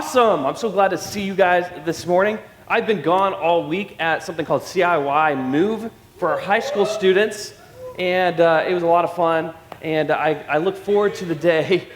Awesome. I'm so glad to see you guys this morning. I've been gone all week at something called CIY Move for our high school students, and it was a lot of fun, and I look forward to the day,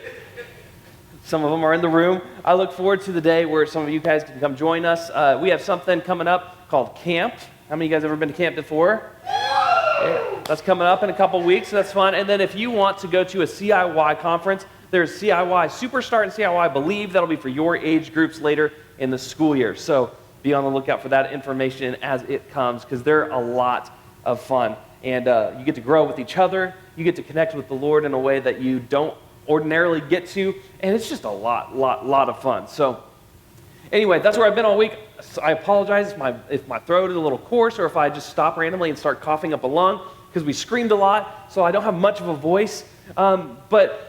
some of them are in the room, I look forward to the day where some of you guys can come join us. We have something coming up called Camp. How many of you guys ever been to camp before? Yeah, that's coming up in a couple weeks, so that's fun. And then if you want to go to a CIY conference, there's CIY Superstart and CIY Believe. That'll be for your age groups later in the school year. So be on the lookout for that information as it comes, because they're a lot of fun. And you get to grow with each other. You get to connect with the Lord in a way that you don't ordinarily get to. And it's just a lot of fun. So anyway, that's where I've been all week. I apologize if my throat is a little coarse or if I just stop randomly and start coughing up a lung, because we screamed a lot, so I don't have much of a voice. But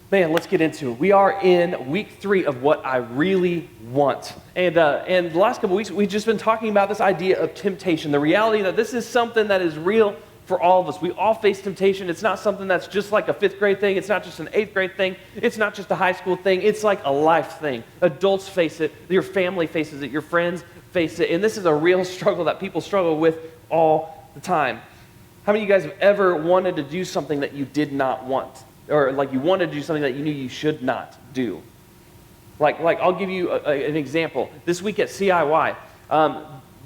man, let's get into it. We are in week 3 of What I Really Want. And the last couple weeks, we've just been talking about this idea of temptation, the reality that this is something that is real for all of us. We all face temptation. It's not something that's just like a 5th grade thing. It's not just an 8th grade thing. It's not just a high school thing. It's like a life thing. Adults face it. Your family faces it. Your friends face it. And this is a real struggle that people struggle with all the time. How many of you guys have ever wanted to do something that you did not want? Or like you wanted to do something that you knew you should not do? Like I'll give you an example. This week at CIY,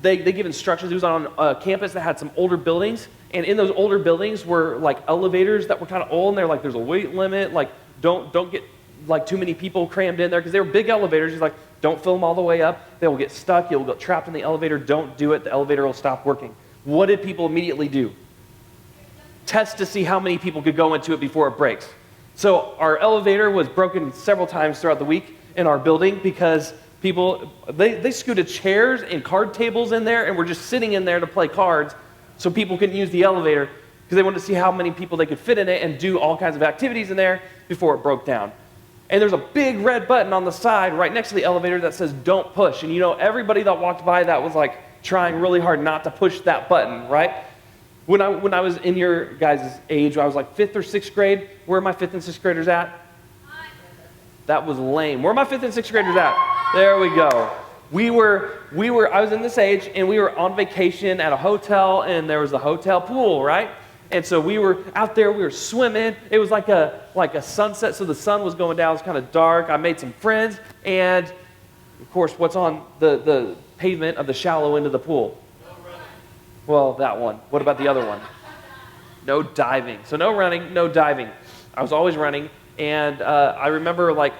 they give instructions. It was on a campus that had some older buildings, and in those older buildings were like elevators that were kind of old, and they're like, there's a weight limit, like don't get like too many people crammed in there, because they were big elevators. He's like, don't fill them all the way up. They will get stuck. You'll get trapped in the elevator. Don't do it. The elevator will stop working. What did people immediately do? Test to see how many people could go into it before it breaks. So our elevator was broken several times throughout the week in our building because people, they scooted chairs and card tables in there and were just sitting in there to play cards so people couldn't use the elevator because they wanted to see how many people they could fit in it and do all kinds of activities in there before it broke down. And there's a big red button on the side right next to the elevator that says don't push. And you know, everybody that walked by that was like trying really hard not to push that button, right? When I was in your guys' age, I was like 5th or 6th grade. Where are my 5th and 6th graders at? That was lame. Where are my 5th and 6th graders at? There we go. I was in this age, and we were on vacation at a hotel, and there was a hotel pool, right? And so we were out there, we were swimming. It was like a sunset, so the sun was going down. It was kind of dark. I made some friends, and of course, what's on the pavement of the shallow end of the pool? Well, that one. What about the other one? No diving. So no running, no diving. I was always running, and I remember like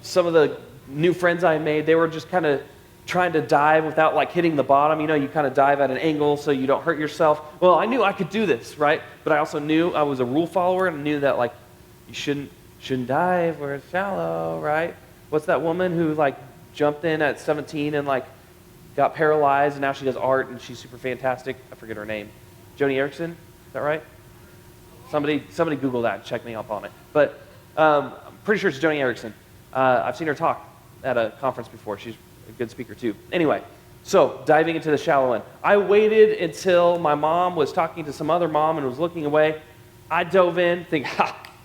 some of the new friends I made, they were just kind of trying to dive without like hitting the bottom. You know, you kind of dive at an angle so you don't hurt yourself. Well, I knew I could do this, right? But I also knew I was a rule follower and knew that like you shouldn't dive where it's shallow, right? What's that woman who like jumped in at 17 and like got paralyzed, and now she does art, and she's super fantastic. I forget her name. Joni Eareckson? Is that right? Somebody Google that and check me up on it. But I'm pretty sure it's Joni Eareckson. I've seen her talk at a conference before. She's a good speaker too. Anyway, so diving into the shallow end. I waited until my mom was talking to some other mom and was looking away. I dove in,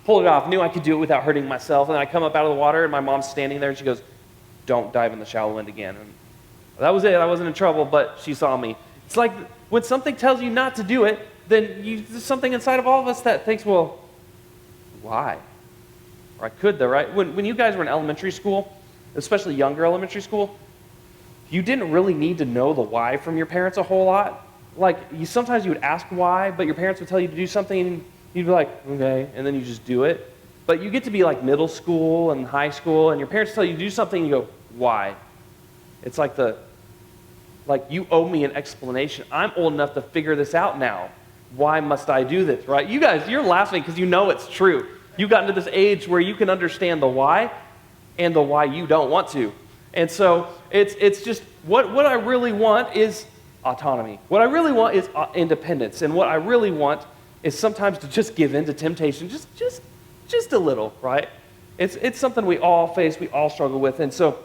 pulled it off, knew I could do it without hurting myself, and I come up out of the water, and my mom's standing there, and she goes, don't dive in the shallow end again. And that was it. I wasn't in trouble, but she saw me. It's like when something tells you not to do it, then there's something inside of all of us that thinks, well, why? Or I could though, right? When you guys were in elementary school, especially younger elementary school, you didn't really need to know the why from your parents a whole lot. Like sometimes you would ask why, but your parents would tell you to do something and you'd be like, okay, and then you just do it. But you get to be like middle school and high school, and your parents tell you to do something and you go, why? It's like you owe me an explanation. I'm old enough to figure this out now. Why must I do this, right? You guys, you're laughing because you know it's true. You've gotten to this age where you can understand the why and the why you don't want to. And so it's just, what I really want is autonomy. What I really want is independence. And what I really want is sometimes to just give in to temptation, just a little, right? It's something we all face, we all struggle with. And so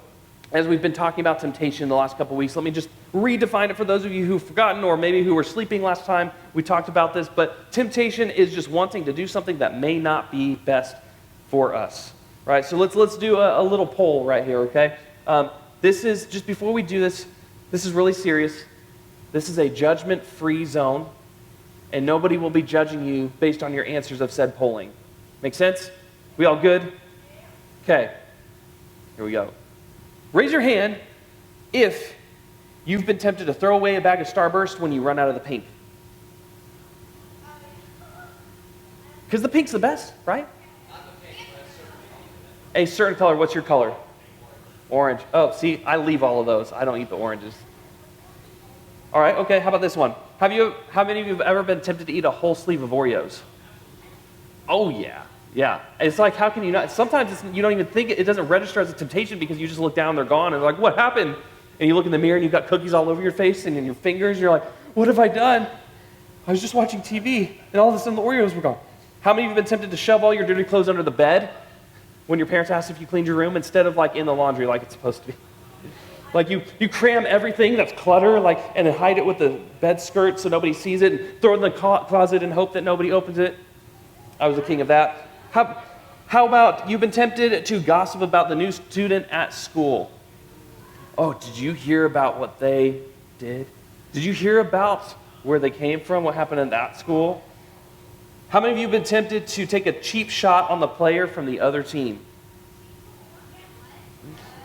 as we've been talking about temptation the last couple weeks, let me just redefine it for those of you who've forgotten or maybe who were sleeping last time we talked about this. But temptation is just wanting to do something that may not be best for us, right? So let's do a little poll right here, okay? This is, just before we do this, this is really serious. This is a judgment-free zone, and nobody will be judging you based on your answers of said polling. Make sense? We all good? Okay. Here we go. Raise your hand if you've been tempted to throw away a bag of Starburst when you run out of the pink. Because the pink's the best, right? A certain color. What's your color? Orange. Oh, see, I leave all of those. I don't eat the oranges. All right, okay, how about this one? How many of you have ever been tempted to eat a whole sleeve of Oreos? Oh, yeah. Yeah. It's like, how can you not? Sometimes you don't even think it doesn't register as a temptation because you just look down, they're gone, and they're like, what happened? And you look in the mirror and you've got cookies all over your face and in your fingers, and you're like, what have I done? I was just watching TV, and all of a sudden the Oreos were gone. How many of you have been tempted to shove all your dirty clothes under the bed when your parents asked if you cleaned your room instead of like in the laundry like it's supposed to be? Like you cram everything that's clutter, like, and then hide it with the bed skirt so nobody sees it, and throw it in the closet and hope that nobody opens it. I was the king of that. How about you've been tempted to gossip about the new student at school? Oh, did you hear about what they did? Did you hear about where they came from, what happened in that school? How many of you have been tempted to take a cheap shot on the player from the other team?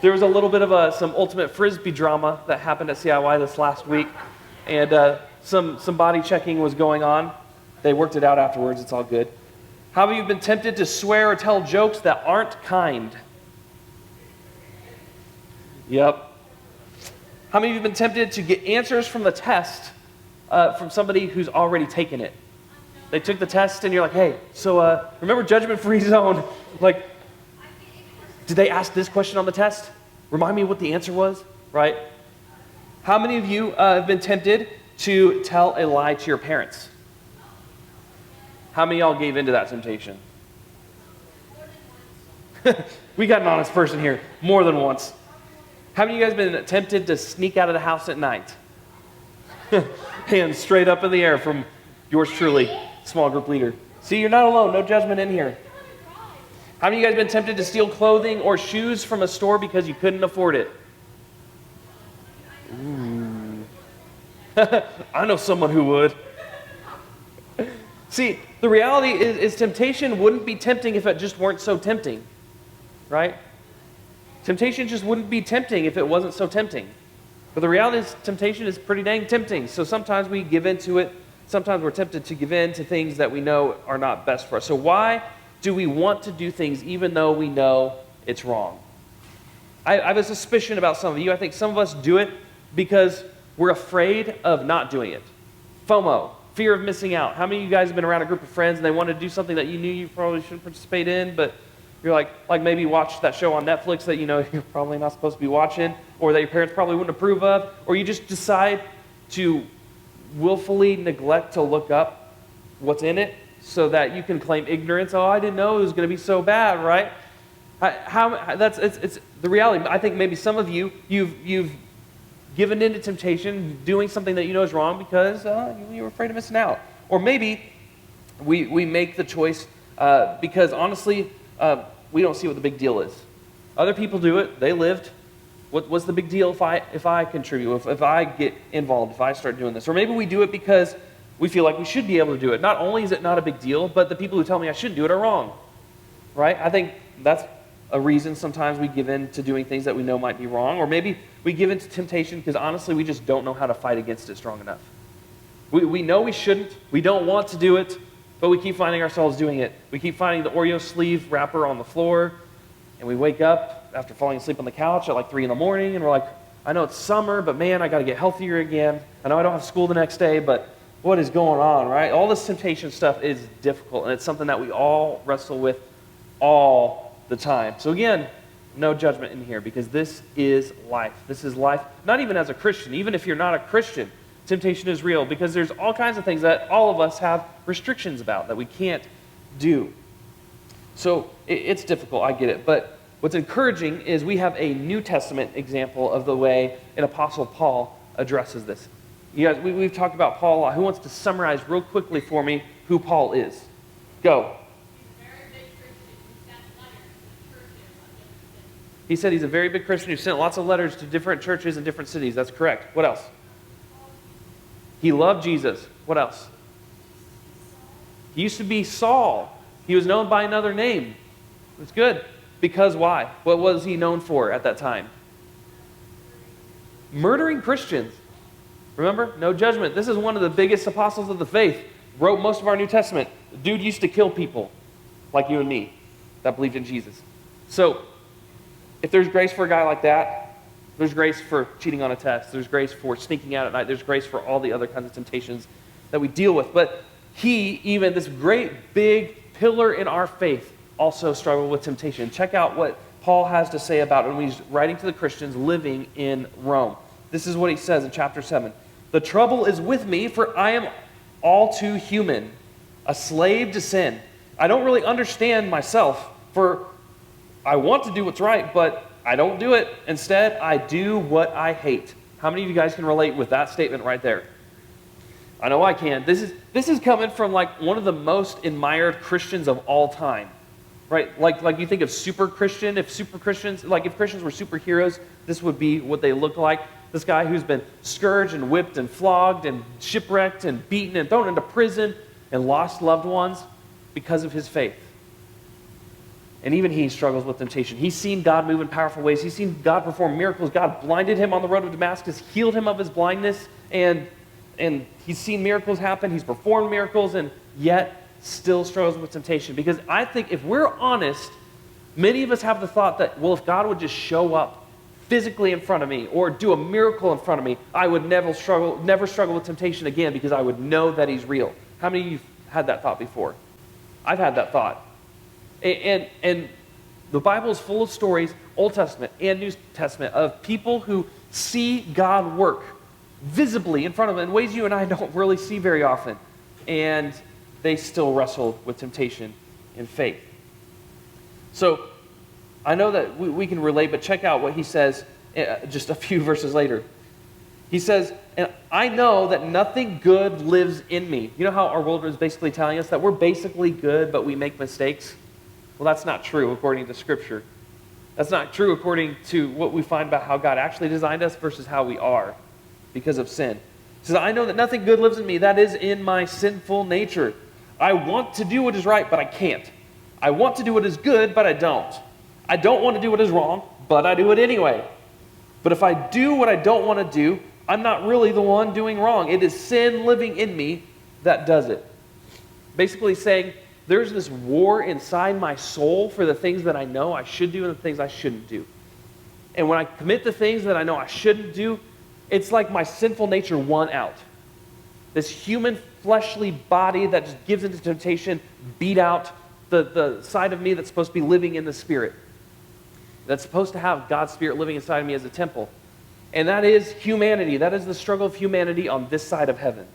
There was a little bit of some ultimate frisbee drama that happened at CIY this last week, and some body checking was going on. They worked it out afterwards. It's all good. How have you been tempted to swear or tell jokes that aren't kind? Yep. How many of you have been tempted to get answers from the test from somebody who's already taken it? They took the test and you're like, hey, so remember judgment-free zone? Like, did they ask this question on the test? Remind me what the answer was, right? How many of you have been tempted to tell a lie to your parents? How many of y'all gave into that temptation? We got an honest person here, more than once. How many of you guys have been tempted to sneak out of the house at night? Hands straight up in the air from yours truly, small group leader. See, you're not alone, no judgment in here. How many of you guys have been tempted to steal clothing or shoes from a store because you couldn't afford it? Ooh. I know someone who would. See, the reality is temptation wouldn't be tempting if it just weren't so tempting, right? Temptation just wouldn't be tempting if it wasn't so tempting. But the reality is temptation is pretty dang tempting. So sometimes we give in to it. Sometimes we're tempted to give in to things that we know are not best for us. So why do we want to do things even though we know it's wrong? I have a suspicion about some of you. I think some of us do it because we're afraid of not doing it. FOMO. Fear of missing out. How many of you guys have been around a group of friends and they wanted to do something that you knew you probably shouldn't participate in, but you're like maybe watch that show on Netflix that you know you're probably not supposed to be watching, or that your parents probably wouldn't approve of, or you just decide to willfully neglect to look up what's in it so that you can claim ignorance. Oh, I didn't know it was going to be so bad, right? It's the reality. I think maybe some of you, you've given into temptation, doing something that you know is wrong because you were afraid of missing out. Or maybe we make the choice because honestly, we don't see what the big deal is. Other people do it. They lived. What's the big deal if I contribute, if I get involved, if I start doing this? Or maybe we do it because we feel like we should be able to do it. Not only is it not a big deal, but the people who tell me I shouldn't do it are wrong. Right? I think that's a reason sometimes we give in to doing things that we know might be wrong. Or maybe we give in to temptation because honestly we just don't know how to fight against it strong enough. We know we shouldn't. We don't want to do it, but we keep finding ourselves doing it. We keep finding the Oreo sleeve wrapper on the floor, and we wake up after falling asleep on the couch at like 3 in the morning, and we're like, I know it's summer, but man, I got to get healthier again. I know I don't have school the next day, but what is going on, right? All this temptation stuff is difficult, and it's something that we all wrestle with all the time. So again, no judgment in here, because this is life. This is life, not even as a Christian. Even if you're not a Christian, temptation is real, because there's all kinds of things that all of us have restrictions about that we can't do. So it's difficult, I get it, but what's encouraging is we have a New Testament example of the way an Apostle Paul addresses this. You guys, we've talked about Paul a lot. Who wants to summarize real quickly for me who Paul is? Go. He said he's a very big Christian who sent lots of letters to different churches in different cities. That's correct. What else? He loved Jesus. What else? He used to be Saul. He was known by another name. It's good. Because why? What was he known for at that time? Murdering Christians. Remember? No judgment. This is one of the biggest apostles of the faith. Wrote most of our New Testament. The dude used to kill people like you and me that believed in Jesus. So, if there's grace for a guy like that, there's grace for cheating on a test. There's grace for sneaking out at night. There's grace for all the other kinds of temptations that we deal with. But he, even this great big pillar in our faith, also struggled with temptation. Check out what Paul has to say about it when he's writing to the Christians living in Rome. This is what he says in chapter 7. The trouble is with me, for I am all too human, a slave to sin. I don't really understand myself, for I want to do what's right, but I don't do it. Instead, I do what I hate. How many of you guys can relate with that statement right there? I know I can. This is coming from like one of the most admired Christians of all time. Right? Like you think of super Christian, if Christians were superheroes, this would be what they look like. This guy who's been scourged and whipped and flogged and shipwrecked and beaten and thrown into prison and lost loved ones because of his faith. And even he struggles with temptation. He's seen God move in powerful ways. He's seen God perform miracles. God blinded him on the road to Damascus, healed him of his blindness, and he's seen miracles happen. He's performed miracles, and yet still struggles with temptation. Because I think if we're honest, many of us have the thought that, well, if God would just show up physically in front of me or do a miracle in front of me, I would never struggle with temptation again because I would know that he's real. How many of you have had that thought before? I've had that thought. And the Bible is full of stories, Old Testament and New Testament, of people who see God work visibly in front of them in ways you and I don't really see very often. And they still wrestle with temptation in faith. So I know that we can relate, but check out what he says just a few verses later. He says, and I know that nothing good lives in me. You know how our world is basically telling us that we're basically good, but we make mistakes? Well, that's not true according to Scripture. That's not true according to what we find about how God actually designed us versus how we are because of sin. He says, I know that nothing good lives in me. That is in my sinful nature. I want to do what is right, but I can't. I want to do what is good, but I don't. I don't want to do what is wrong, but I do it anyway. But if I do what I don't want to do, I'm not really the one doing wrong. It is sin living in me that does it. Basically saying, there's this war inside my soul for the things that I know I should do and the things I shouldn't do. And when I commit the things that I know I shouldn't do, it's like my sinful nature won out. This human fleshly body that just gives into temptation beat out the side of me that's supposed to be living in the Spirit. That's supposed to have God's Spirit living inside of me as a temple. And that is humanity. That is the struggle of humanity on this side of heaven.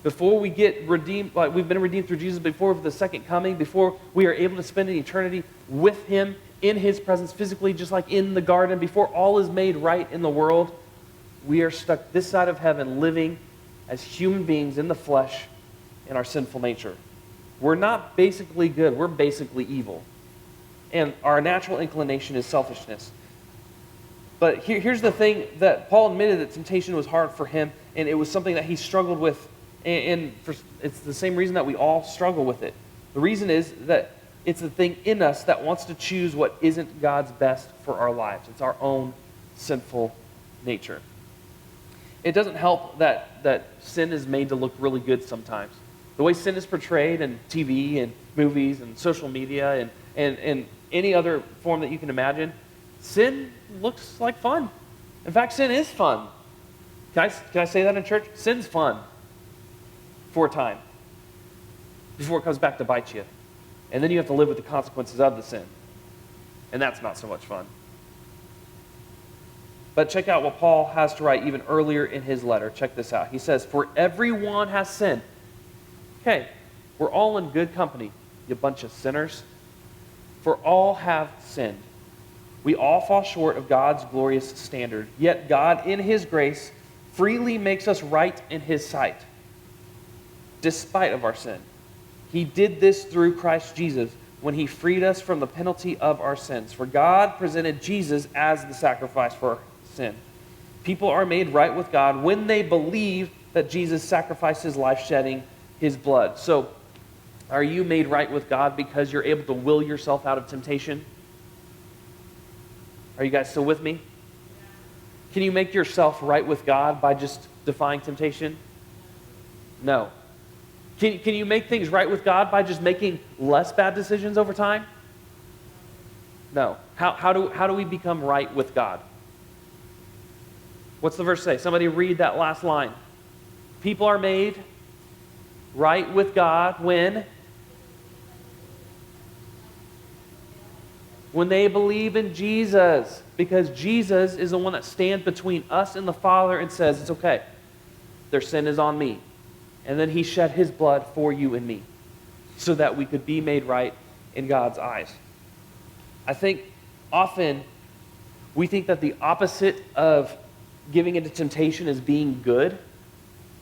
Before we get redeemed, like we've been redeemed through Jesus, before the second coming, before we are able to spend an eternity with Him in His presence physically, just like in the garden, before all is made right in the world, we are stuck this side of heaven living as human beings in the flesh in our sinful nature. We're not basically good. We're basically evil. And our natural inclination is selfishness. But here's the thing that Paul admitted that temptation was hard for him, and it was something that he struggled with. And it's the same reason that we all struggle with it. The reason is that it's the thing in us that wants to choose what isn't God's best for our lives. It's our own sinful nature. It doesn't help that sin is made to look really good sometimes. The way sin is portrayed in TV and movies and social media and any other form that you can imagine, sin looks like fun. In fact, sin is fun. Can I say that in church? Sin's fun for a time before it comes back to bite you. And then you have to live with the consequences of the sin. And that's not so much fun. But check out what Paul has to write even earlier in his letter. Check this out. He says, for everyone has sinned. Okay, we're all in good company, you bunch of sinners. For all have sinned. We all fall short of God's glorious standard. Yet God, in His grace, freely makes us right in His sight, despite of our sin. He did this through Christ Jesus, when he freed us from the penalty of our sins. For God presented Jesus as the sacrifice for sin. People are made right with God when they believe that Jesus sacrificed his life shedding his blood. So, are you made right with God because you're able to will yourself out of temptation? Are you guys still with me? Can you make yourself right with God by just defying temptation? No. Can you make things right with God by just making less bad decisions over time? No. How do we become right with God? What's the verse say? Somebody read that last line. People are made right with God when they believe in Jesus. Because Jesus is the one that stands between us and the Father and says, it's okay. Their sin is on me. And then he shed his blood for you and me so that we could be made right in God's eyes. I think often we think that the opposite of giving into temptation is being good.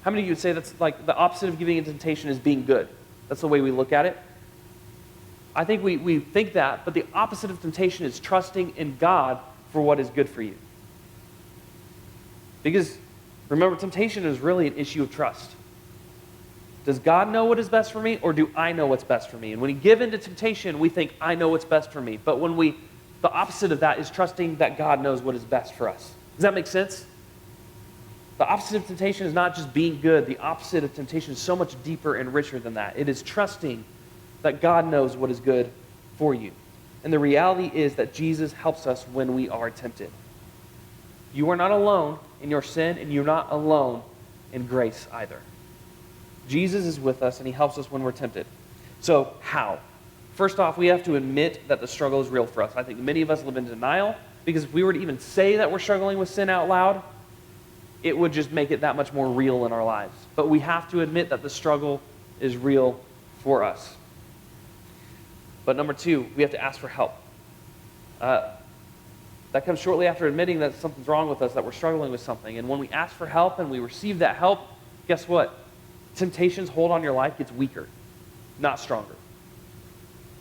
How many of you would say that's like the opposite of giving into temptation is being good? That's the way we look at it. I think we think that, but the opposite of temptation is trusting in God for what is good for you. Because remember, temptation is really an issue of trust. Does God know what is best for me, or do I know what's best for me? And when we give into temptation, we think, I know what's best for me. But the opposite of that is trusting that God knows what is best for us. Does that make sense? The opposite of temptation is not just being good. The opposite of temptation is so much deeper and richer than that. It is trusting that God knows what is good for you. And the reality is that Jesus helps us when we are tempted. You are not alone in your sin, and you're not alone in grace either. Jesus is with us, and he helps us when we're tempted. So, how? First off, we have to admit that the struggle is real for us. I think many of us live in denial, because if we were to even say that we're struggling with sin out loud, it would just make it that much more real in our lives. But we have to admit that the struggle is real for us. But number two, we have to ask for help. That comes shortly after admitting that something's wrong with us, that we're struggling with something. And when we ask for help and we receive that help, guess what? Temptation's hold on your life gets weaker, not stronger.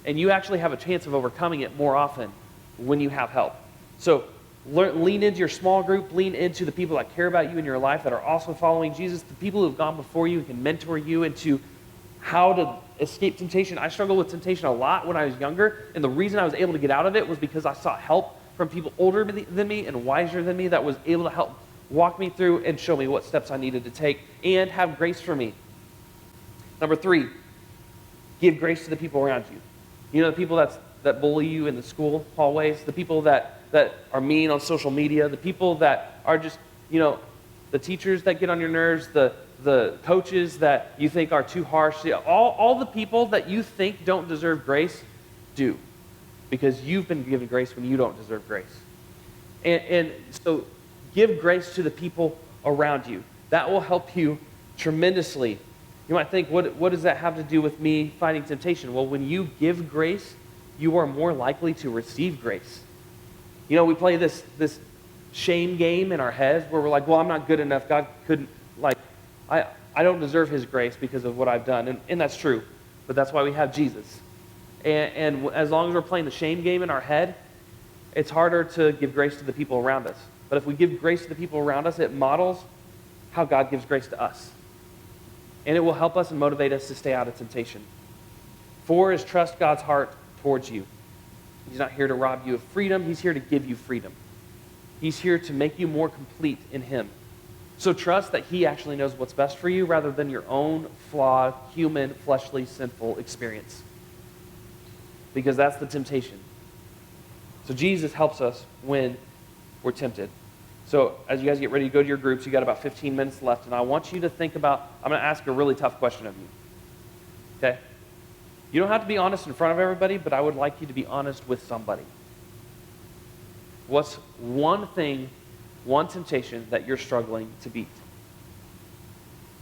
And you actually have a chance of overcoming it more often when you have help. So lean into your small group, lean into the people that care about you in your life that are also following Jesus, the people who have gone before you and can mentor you into how to escape temptation. I struggled with temptation a lot when I was younger, and the reason I was able to get out of it was because I sought help from people older than me and wiser than me that was able to help walk me through and show me what steps I needed to take and have grace for me. Number three, give grace to the people around you. You know, the people that bully you in the school hallways, the people that are mean on social media, the people that are just, the teachers that get on your nerves, the coaches that you think are too harsh. All the people that you think don't deserve grace do, because you've been given grace when you don't deserve grace. And so give grace to the people around you. That will help you tremendously. You might think, what does that have to do with me fighting temptation? Well, when you give grace, you are more likely to receive grace. We play this shame game in our heads where we're like, well, I'm not good enough. God couldn't, I don't deserve his grace because of what I've done. And that's true. But that's why we have Jesus. And as long as we're playing the shame game in our head, it's harder to give grace to the people around us. But if we give grace to the people around us, it models how God gives grace to us. And it will help us and motivate us to stay out of temptation. 4 is trust God's heart towards you. He's not here to rob you of freedom. He's here to give you freedom. He's here to make you more complete in him. So trust that he actually knows what's best for you rather than your own flawed, human, fleshly, sinful experience. Because that's the temptation. So Jesus helps us when we're tempted. So as you guys get ready to go to your groups, you got about 15 minutes left, and I want you to think about, I'm going to ask a really tough question of you. Okay? You don't have to be honest in front of everybody, but I would like you to be honest with somebody. What's one thing, one temptation that you're struggling to beat?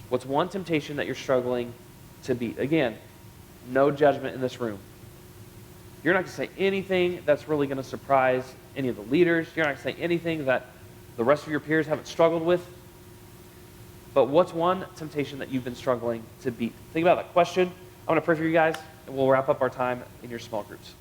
What's one temptation that you're struggling to beat? Again, no judgment in this room. You're not going to say anything that's really going to surprise any of the leaders. You're not going to say anything that the rest of your peers haven't struggled with. But what's one temptation that you've been struggling to beat? Think about that question. I'm going to pray for you guys, and we'll wrap up our time in your small groups.